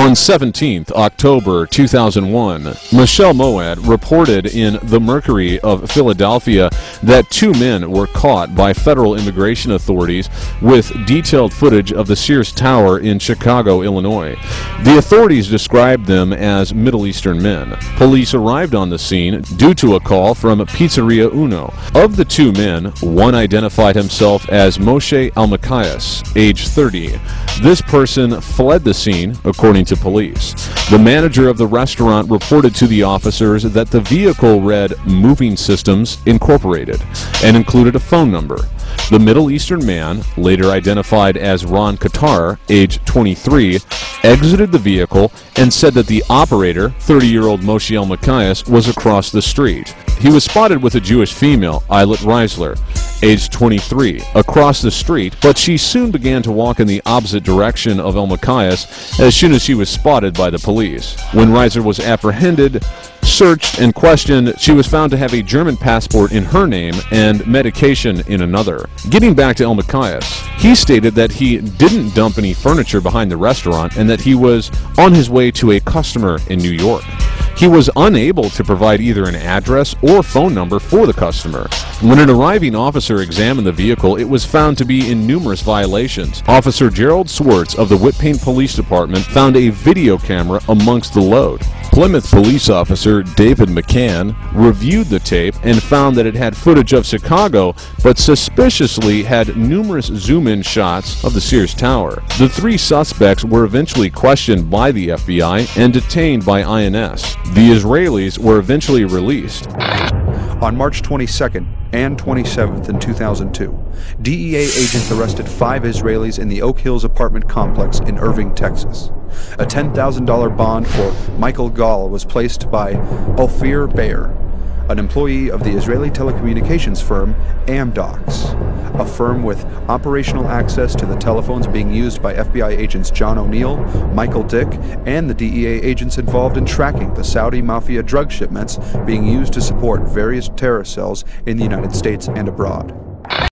On 17th October 2001, Michelle Moad reported in the Mercury of Philadelphia that two men were caught by federal immigration authorities with detailed footage of the Sears Tower in Chicago, Illinois. The authorities described them as Middle Eastern men. Police arrived on the scene due to a call from Pizzeria Uno. Of the two men, one identified himself as Moshe Almakayas, age 30. This person fled the scene, according to police. The manager of the restaurant reported to the officers that the vehicle read Moving Systems Incorporated and included a phone number. The Middle Eastern man, later identified as Ron Qatar, age 23, exited the vehicle and said that the operator, 30-year-old Moshe Almakayas, was across the street. He was spotted with a Jewish female, Eilert Reisler, age 23, across the street, but she soon began to walk in the opposite direction of Almakayas as soon as she was spotted by the police. When Reisler was apprehended, searched, and questioned, she was found to have a German passport in her name and medication in another. Getting back to Almakayas, he stated that he didn't dump any furniture behind the restaurant and that he was on his way to a customer in New York. He was unable to provide either an address or phone number for the customer. When an arriving officer examined the vehicle, it was found to be in numerous violations. Officer Gerald Swartz of the Whitpain Police Department found a video camera amongst the load. Plymouth police officer David McCann reviewed the tape and found that it had footage of Chicago, but suspiciously had numerous zoom-in shots of the Sears Tower. The three suspects were eventually questioned by the FBI and detained by INS. The Israelis were eventually released. On March 22nd and 27th in 2002, DEA agents arrested 5 Israelis in the Oak Hills apartment complex in Irving, Texas. A $10,000 bond for Michael Gall was placed by Ophir Bayer, an employee of the Israeli telecommunications firm Amdocs, a firm with operational access to the telephones being used by FBI agents John O'Neill, Michael Dick, and the DEA agents involved in tracking the Saudi mafia drug shipments being used to support various terror cells in the United States and abroad.